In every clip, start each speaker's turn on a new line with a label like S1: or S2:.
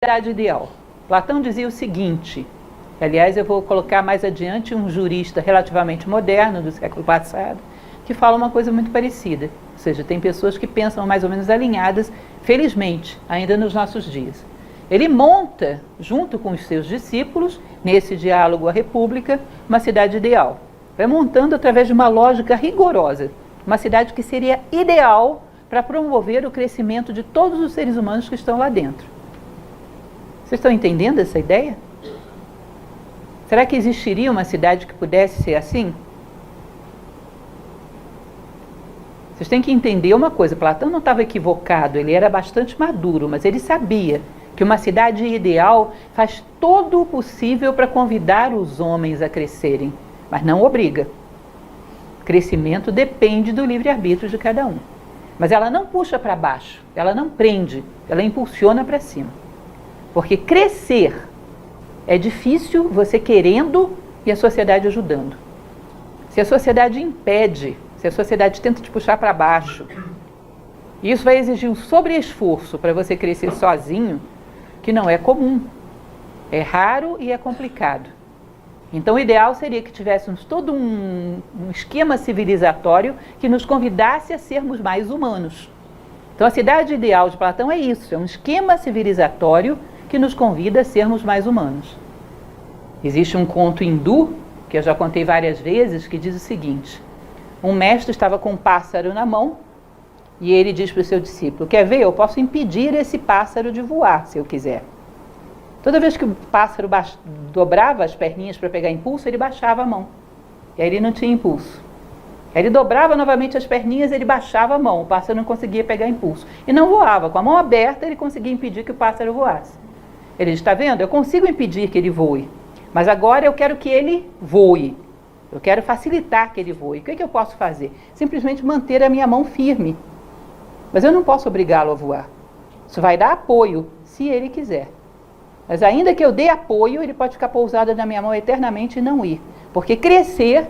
S1: cidade ideal. Platão dizia o seguinte, aliás, eu vou colocar mais adiante um jurista relativamente moderno do século passado, que fala uma coisa muito parecida. Ou seja, tem pessoas que pensam mais ou menos alinhadas, felizmente, ainda nos nossos dias. Ele monta, junto com os seus discípulos, nesse diálogo à República, uma cidade ideal. Vai montando através de uma lógica rigorosa, uma cidade que seria ideal para promover o crescimento de todos os seres humanos que estão lá dentro. Vocês estão entendendo essa ideia? Será que existiria uma cidade que pudesse ser assim? Vocês têm que entender uma coisa, Platão não estava equivocado, ele era bastante maduro, mas ele sabia que uma cidade ideal faz todo o possível para convidar os homens a crescerem, mas não obriga. Crescimento depende do livre-arbítrio de cada um. Mas ela não puxa para baixo, ela não prende, ela impulsiona para cima. Porque crescer é difícil você querendo e a sociedade ajudando. Se a sociedade impede, se a sociedade tenta te puxar para baixo, isso vai exigir um sobre-esforço para você crescer sozinho, que não é comum, é raro e é complicado. Então o ideal seria que tivéssemos todo um esquema civilizatório que nos convidasse a sermos mais humanos. Então a cidade ideal de Platão é isso, é um esquema civilizatório que nos convida a sermos mais humanos. Existe um conto hindu, que eu já contei várias vezes, que diz o seguinte: um mestre estava com um pássaro na mão e ele diz para o seu discípulo: quer ver, eu posso impedir esse pássaro de voar, se eu quiser. Toda vez que o pássaro dobrava as perninhas para pegar impulso, ele baixava a mão. E aí ele não tinha impulso. Aí ele dobrava novamente as perninhas, ele baixava a mão, o pássaro não conseguia pegar impulso. E não voava, com a mão aberta ele conseguia impedir que o pássaro voasse. Ele diz, está vendo? Eu consigo impedir que ele voe, mas agora eu quero que ele voe. Eu quero facilitar que ele voe. O que eu posso fazer? Simplesmente manter a minha mão firme. Mas eu não posso obrigá-lo a voar. Isso vai dar apoio, se ele quiser. Mas ainda que eu dê apoio, ele pode ficar pousado na minha mão eternamente e não ir. Porque crescer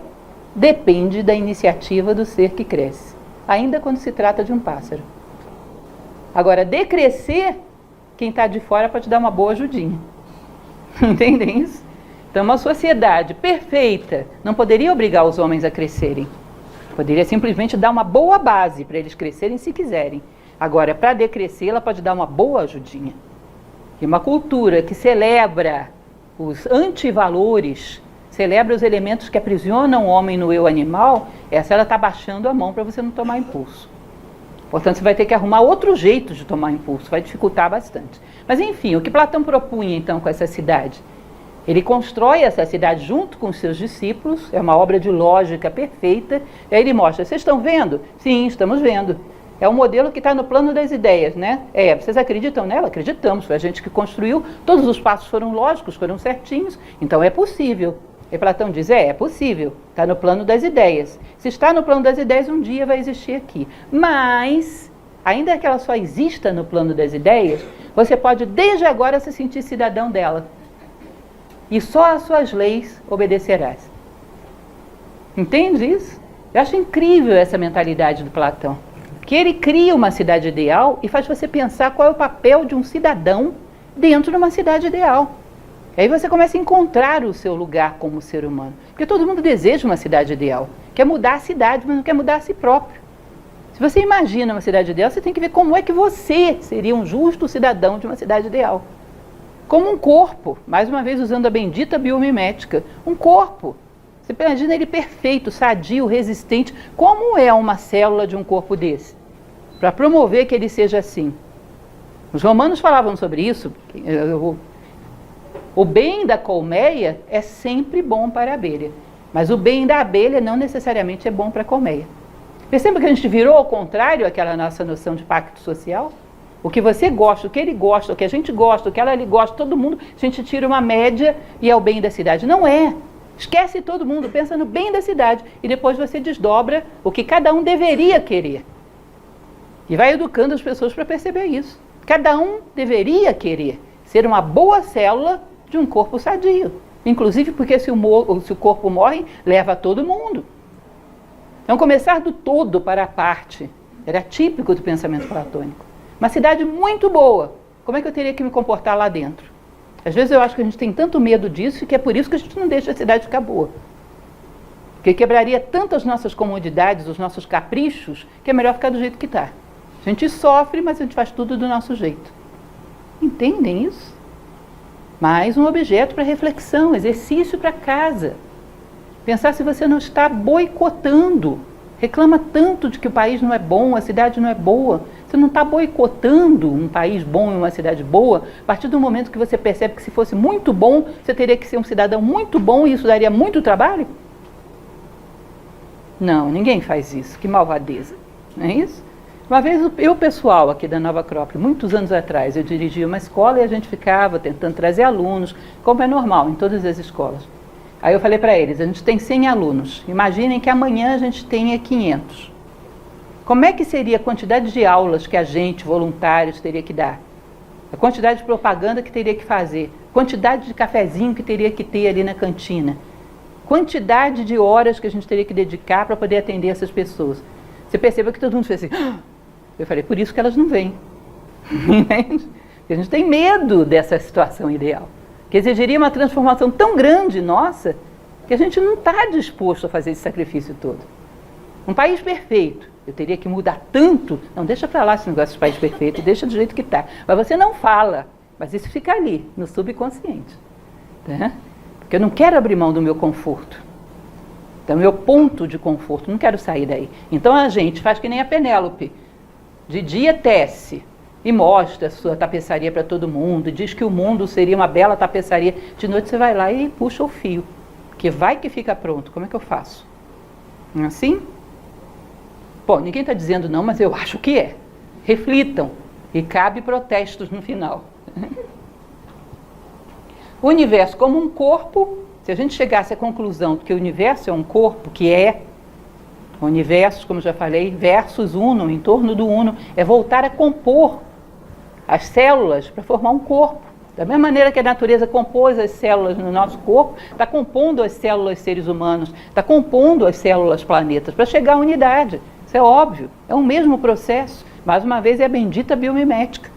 S1: depende da iniciativa do ser que cresce. Ainda quando se trata de um pássaro. Agora, decrescer, quem está de fora pode dar uma boa ajudinha. Entendem isso? Então, uma sociedade perfeita não poderia obrigar os homens a crescerem. Poderia simplesmente dar uma boa base para eles crescerem se quiserem. Agora, para decrescer, ela pode dar uma boa ajudinha. E uma cultura que celebra os antivalores, celebra os elementos que aprisionam o homem no eu animal, essa ela está baixando a mão para você não tomar impulso. Portanto, você vai ter que arrumar outro jeito de tomar impulso, vai dificultar bastante. Mas enfim, o que Platão propunha então com essa cidade? Ele constrói essa cidade junto com os seus discípulos, é uma obra de lógica perfeita, e aí ele mostra, vocês estão vendo? Sim, estamos vendo. É um modelo que está no plano das ideias, né? Vocês acreditam nela? Acreditamos, foi a gente que construiu, todos os passos foram lógicos, foram certinhos, então é possível. E Platão diz, é possível, está no plano das ideias. Se está no plano das ideias, um dia vai existir aqui. Mas, ainda que ela só exista no plano das ideias, você pode desde agora se sentir cidadão dela. E só às suas leis obedecerás. Entende isso? Eu acho incrível essa mentalidade do Platão. Que ele cria uma cidade ideal e faz você pensar qual é o papel de um cidadão dentro de uma cidade ideal. Aí você começa a encontrar o seu lugar como ser humano. Porque todo mundo deseja uma cidade ideal. Quer mudar a cidade, mas não quer mudar a si próprio. Se você imagina uma cidade ideal, você tem que ver como é que você seria um justo cidadão de uma cidade ideal. Como um corpo, mais uma vez usando a bendita biomimética. Um corpo. Você imagina ele perfeito, sadio, resistente. Como é uma célula de um corpo desse? Para promover que ele seja assim. Os romanos falavam sobre isso. O bem da colmeia é sempre bom para a abelha. Mas o bem da abelha não necessariamente é bom para a colmeia. Perceba que a gente virou ao contrário aquela nossa noção de pacto social? O que você gosta, o que ele gosta, o que a gente gosta, o que ela ali gosta, todo mundo, a gente tira uma média e é o bem da cidade. Não é. Esquece todo mundo, pensa no bem da cidade e depois você desdobra o que cada um deveria querer. E vai educando as pessoas para perceber isso. Cada um deveria querer ser uma boa célula de um corpo sadio. Inclusive porque se o corpo morre, leva a todo mundo. Então começar do todo para a parte era típico do pensamento platônico. Uma cidade muito boa, como é que eu teria que me comportar lá dentro? Às vezes eu acho que a gente tem tanto medo disso que é por isso que a gente não deixa a cidade ficar boa. Porque quebraria tanto as nossas comodidades, os nossos caprichos, que é melhor ficar do jeito que está. A gente sofre, mas a gente faz tudo do nosso jeito. Entendem isso? Mais um objeto para reflexão, exercício para casa. Pensar se você não está boicotando. Reclama tanto de que o país não é bom, a cidade não é boa. Você não está boicotando um país bom e uma cidade boa a partir do momento que você percebe que se fosse muito bom, você teria que ser um cidadão muito bom e isso daria muito trabalho? Não, ninguém faz isso. Que malvadeza. Não é isso? Uma vez eu, pessoal aqui da Nova Acrópole, muitos anos atrás, eu dirigia uma escola e a gente ficava tentando trazer alunos, como é normal em todas as escolas. Aí eu falei para eles, a gente tem 100 alunos, imaginem que amanhã a gente tenha 500. Como é que seria a quantidade de aulas que a gente, voluntários, teria que dar? A quantidade de propaganda que teria que fazer? Quantidade de cafezinho que teria que ter ali na cantina? Quantidade de horas que a gente teria que dedicar para poder atender essas pessoas? Você percebeu que todo mundo fez assim... Eu falei, por isso que elas não vêm. Porque a gente tem medo dessa situação ideal. Que exigiria uma transformação tão grande, nossa, que a gente não está disposto a fazer esse sacrifício todo. Um país perfeito, eu teria que mudar tanto. Não, deixa para lá esse negócio de país perfeito, deixa do jeito que está. Mas você não fala, mas isso fica ali, no subconsciente. Tá? Porque eu não quero abrir mão do meu conforto. Então, meu ponto de conforto, não quero sair daí. Então, a gente faz que nem a Penélope. De dia tece e mostra a sua tapeçaria para todo mundo, diz que o mundo seria uma bela tapeçaria. De noite você vai lá e puxa o fio, que vai que fica pronto. Como é que eu faço? Assim? Bom, ninguém está dizendo não, mas eu acho que é. Reflitam e cabe protestos no final. O universo como um corpo, se a gente chegasse à conclusão de que o universo é um corpo, que é o universo, como já falei, versus uno, em torno do uno, é voltar a compor as células para formar um corpo. Da mesma maneira que a natureza compôs as células no nosso corpo, está compondo as células seres humanos, está compondo as células planetas, para chegar à unidade. Isso é óbvio, é o mesmo processo. Mais uma vez é a bendita biomimética.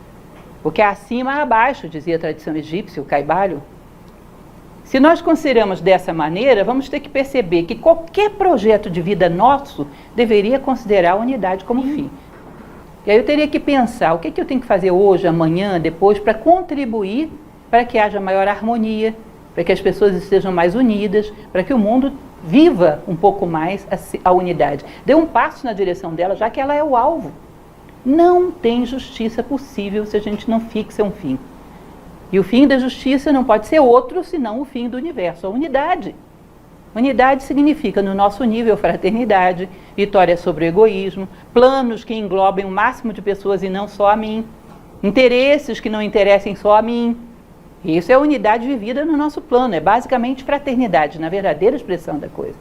S1: O que é acima é abaixo, dizia a tradição egípcia, o Caibalho. Se nós consideramos dessa maneira, vamos ter que perceber que qualquer projeto de vida nosso deveria considerar a unidade como fim. E aí eu teria que pensar o que eu tenho que fazer hoje, amanhã, depois, para contribuir para que haja maior harmonia, para que as pessoas estejam mais unidas, para que o mundo viva um pouco mais a unidade. Dê um passo na direção dela, já que ela é o alvo. Não tem justiça possível se a gente não fixa um fim. E o fim da justiça não pode ser outro, senão o fim do universo, a unidade. Unidade significa, no nosso nível, fraternidade, vitória sobre o egoísmo, planos que englobem o máximo de pessoas e não só a mim, interesses que não interessem só a mim. Isso é a unidade vivida no nosso plano, é basicamente fraternidade, na verdadeira expressão da coisa.